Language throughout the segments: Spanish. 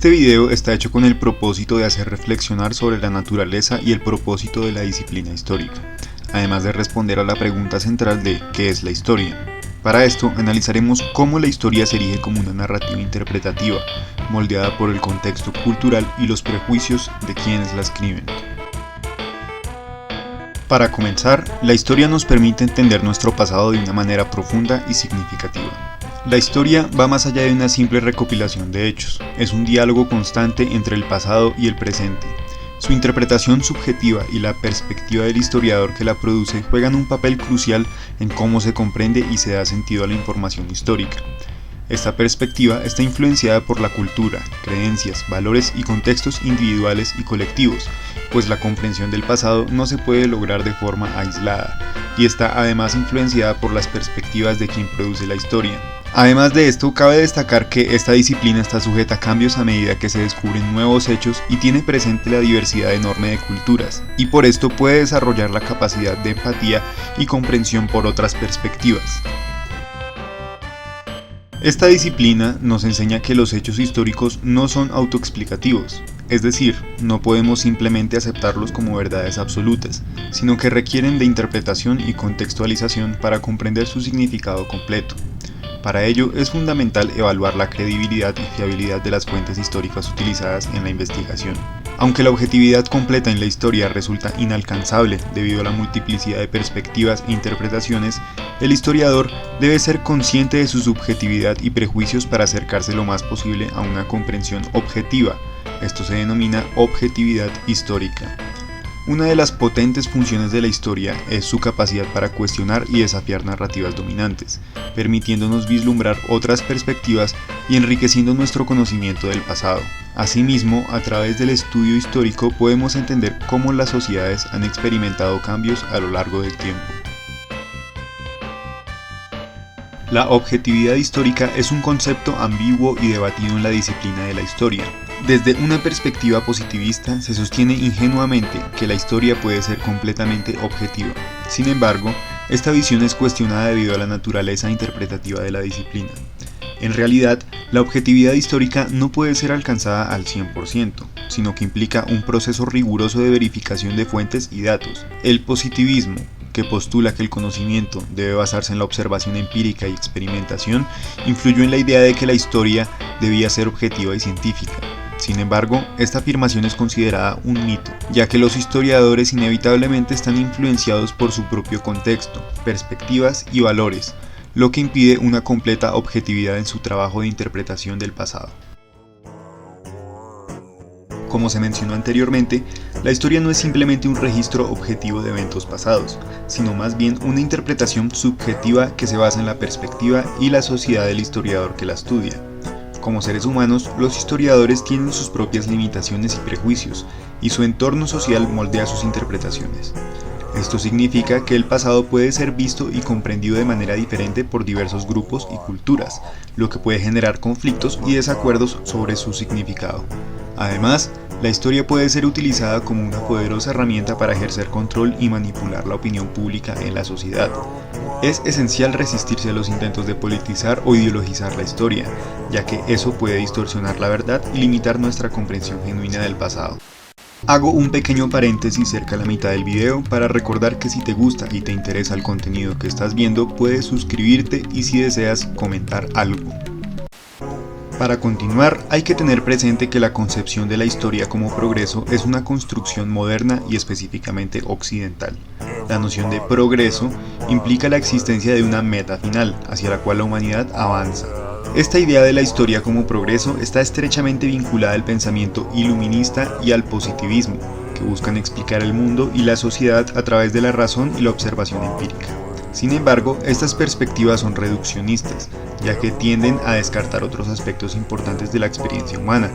Este video está hecho con el propósito de hacer reflexionar sobre la naturaleza y el propósito de la disciplina histórica, además de responder a la pregunta central de ¿qué es la historia? Para esto analizaremos cómo la historia se erige como una narrativa interpretativa, moldeada por el contexto cultural y los prejuicios de quienes la escriben. Para comenzar, la historia nos permite entender nuestro pasado de una manera profunda y significativa. La historia va más allá de una simple recopilación de hechos, es un diálogo constante entre el pasado y el presente. Su interpretación subjetiva y la perspectiva del historiador que la produce juegan un papel crucial en cómo se comprende y se da sentido a la información histórica. Esta perspectiva está influenciada por la cultura, creencias, valores y contextos individuales y colectivos, pues la comprensión del pasado no se puede lograr de forma aislada, y está además influenciada por las perspectivas de quien produce la historia. Además de esto, cabe destacar que esta disciplina está sujeta a cambios a medida que se descubren nuevos hechos y tiene presente la diversidad enorme de culturas, y por esto puede desarrollar la capacidad de empatía y comprensión por otras perspectivas. Esta disciplina nos enseña que los hechos históricos no son autoexplicativos, es decir, no podemos simplemente aceptarlos como verdades absolutas, sino que requieren de interpretación y contextualización para comprender su significado completo. Para ello es fundamental evaluar la credibilidad y fiabilidad de las fuentes históricas utilizadas en la investigación. Aunque la objetividad completa en la historia resulta inalcanzable debido a la multiplicidad de perspectivas e interpretaciones, el historiador debe ser consciente de su subjetividad y prejuicios para acercarse lo más posible a una comprensión objetiva. Esto se denomina objetividad histórica. Una de las potentes funciones de la historia es su capacidad para cuestionar y desafiar narrativas dominantes, permitiéndonos vislumbrar otras perspectivas y enriqueciendo nuestro conocimiento del pasado. Asimismo, a través del estudio histórico podemos entender cómo las sociedades han experimentado cambios a lo largo del tiempo. La objetividad histórica es un concepto ambiguo y debatido en la disciplina de la historia. Desde una perspectiva positivista, se sostiene ingenuamente que la historia puede ser completamente objetiva. Sin embargo, esta visión es cuestionada debido a la naturaleza interpretativa de la disciplina. En realidad, la objetividad histórica no puede ser alcanzada al 100%, sino que implica un proceso riguroso de verificación de fuentes y datos. El positivismo, que postula que el conocimiento debe basarse en la observación empírica y experimentación, influyó en la idea de que la historia debía ser objetiva y científica. Sin embargo, esta afirmación es considerada un mito, ya que los historiadores inevitablemente están influenciados por su propio contexto, perspectivas y valores, lo que impide una completa objetividad en su trabajo de interpretación del pasado. Como se mencionó anteriormente, la historia no es simplemente un registro objetivo de eventos pasados, sino más bien una interpretación subjetiva que se basa en la perspectiva y la sociedad del historiador que la estudia. Como seres humanos, los historiadores tienen sus propias limitaciones y prejuicios, y su entorno social moldea sus interpretaciones. Esto significa que el pasado puede ser visto y comprendido de manera diferente por diversos grupos y culturas, lo que puede generar conflictos y desacuerdos sobre su significado. Además, la historia puede ser utilizada como una poderosa herramienta para ejercer control y manipular la opinión pública en la sociedad. Es esencial resistirse a los intentos de politizar o ideologizar la historia, ya que eso puede distorsionar la verdad y limitar nuestra comprensión genuina del pasado. Hago un pequeño paréntesis cerca de la mitad del video para recordar que si te gusta y te interesa el contenido que estás viendo, puedes suscribirte y si deseas comentar algo. Para continuar, hay que tener presente que la concepción de la historia como progreso es una construcción moderna y específicamente occidental. La noción de progreso implica la existencia de una meta final hacia la cual la humanidad avanza. Esta idea de la historia como progreso está estrechamente vinculada al pensamiento iluminista y al positivismo, que buscan explicar el mundo y la sociedad a través de la razón y la observación empírica. Sin embargo, estas perspectivas son reduccionistas, ya que tienden a descartar otros aspectos importantes de la experiencia humana.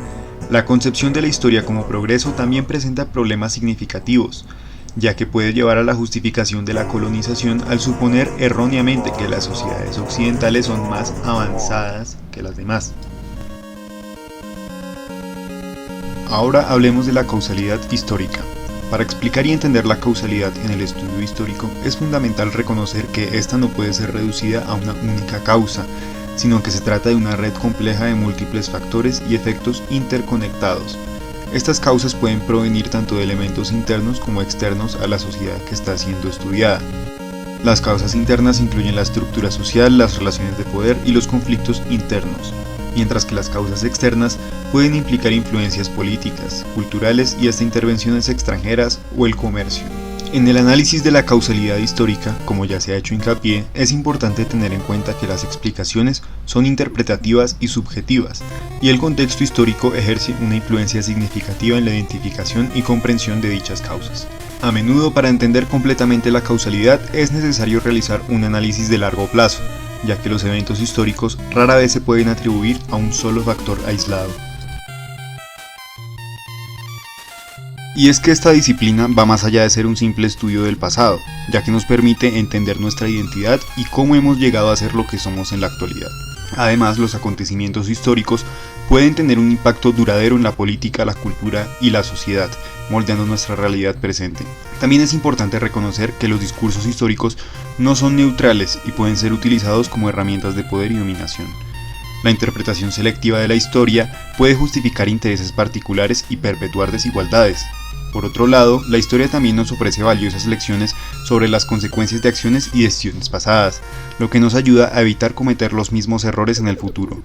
La concepción de la historia como progreso también presenta problemas significativos, ya que puede llevar a la justificación de la colonización al suponer erróneamente que las sociedades occidentales son más avanzadas que las demás. Ahora hablemos de la causalidad histórica. Para explicar y entender la causalidad en el estudio histórico, es fundamental reconocer que esta no puede ser reducida a una única causa, sino que se trata de una red compleja de múltiples factores y efectos interconectados. Estas causas pueden provenir tanto de elementos internos como externos a la sociedad que está siendo estudiada. Las causas internas incluyen la estructura social, las relaciones de poder y los conflictos internos, mientras que las causas externas pueden implicar influencias políticas, culturales y hasta intervenciones extranjeras o el comercio. En el análisis de la causalidad histórica, como ya se ha hecho hincapié, es importante tener en cuenta que las explicaciones son interpretativas y subjetivas, y el contexto histórico ejerce una influencia significativa en la identificación y comprensión de dichas causas. A menudo, para entender completamente la causalidad, es necesario realizar un análisis de largo plazo, ya que los eventos históricos rara vez se pueden atribuir a un solo factor aislado. Y es que esta disciplina va más allá de ser un simple estudio del pasado, ya que nos permite entender nuestra identidad y cómo hemos llegado a ser lo que somos en la actualidad. Además, los acontecimientos históricos pueden tener un impacto duradero en la política, la cultura y la sociedad, moldeando nuestra realidad presente. También es importante reconocer que los discursos históricos no son neutrales y pueden ser utilizados como herramientas de poder y dominación. La interpretación selectiva de la historia puede justificar intereses particulares y perpetuar desigualdades. Por otro lado, la historia también nos ofrece valiosas lecciones sobre las consecuencias de acciones y decisiones pasadas, lo que nos ayuda a evitar cometer los mismos errores en el futuro.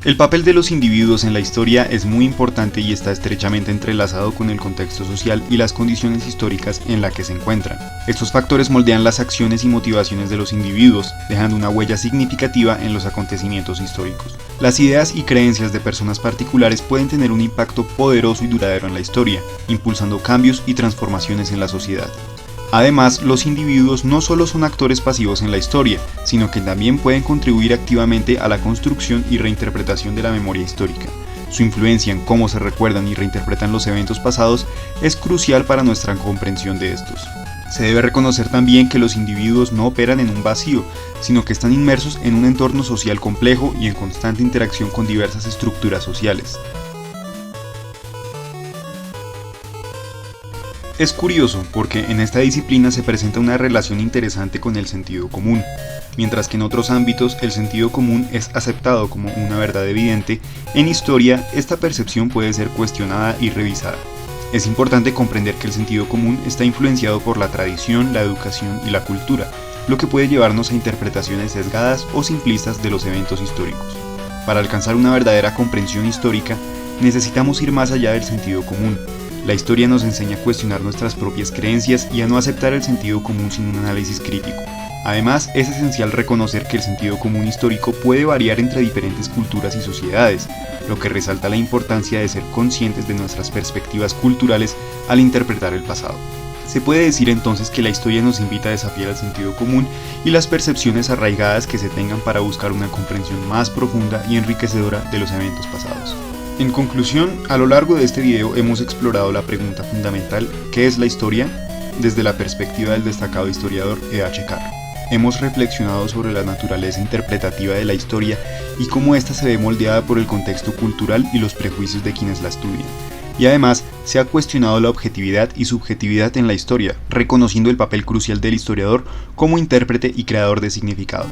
El papel de los individuos en la historia es muy importante y está estrechamente entrelazado con el contexto social y las condiciones históricas en las que se encuentran. Estos factores moldean las acciones y motivaciones de los individuos, dejando una huella significativa en los acontecimientos históricos. Las ideas y creencias de personas particulares pueden tener un impacto poderoso y duradero en la historia, impulsando cambios y transformaciones en la sociedad. Además, los individuos no solo son actores pasivos en la historia, sino que también pueden contribuir activamente a la construcción y reinterpretación de la memoria histórica. Su influencia en cómo se recuerdan y reinterpretan los eventos pasados es crucial para nuestra comprensión de estos. Se debe reconocer también que los individuos no operan en un vacío, sino que están inmersos en un entorno social complejo y en constante interacción con diversas estructuras sociales. Es curioso porque en esta disciplina se presenta una relación interesante con el sentido común. Mientras que en otros ámbitos el sentido común es aceptado como una verdad evidente, en historia esta percepción puede ser cuestionada y revisada. Es importante comprender que el sentido común está influenciado por la tradición, la educación y la cultura, lo que puede llevarnos a interpretaciones sesgadas o simplistas de los eventos históricos. Para alcanzar una verdadera comprensión histórica, necesitamos ir más allá del sentido común. La historia nos enseña a cuestionar nuestras propias creencias y a no aceptar el sentido común sin un análisis crítico. Además, es esencial reconocer que el sentido común histórico puede variar entre diferentes culturas y sociedades, lo que resalta la importancia de ser conscientes de nuestras perspectivas culturales al interpretar el pasado. Se puede decir entonces que la historia nos invita a desafiar el sentido común y las percepciones arraigadas que se tengan para buscar una comprensión más profunda y enriquecedora de los eventos pasados. En conclusión, a lo largo de este video hemos explorado la pregunta fundamental ¿qué es la historia? Desde la perspectiva del destacado historiador E.H. Carr. Hemos reflexionado sobre la naturaleza interpretativa de la historia y cómo ésta se ve moldeada por el contexto cultural y los prejuicios de quienes la estudian. Y además, se ha cuestionado la objetividad y subjetividad en la historia, reconociendo el papel crucial del historiador como intérprete y creador de significado.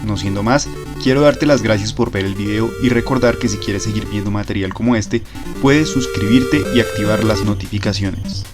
No siendo más, quiero darte las gracias por ver el video y recordar que si quieres seguir viendo material como este, puedes suscribirte y activar las notificaciones.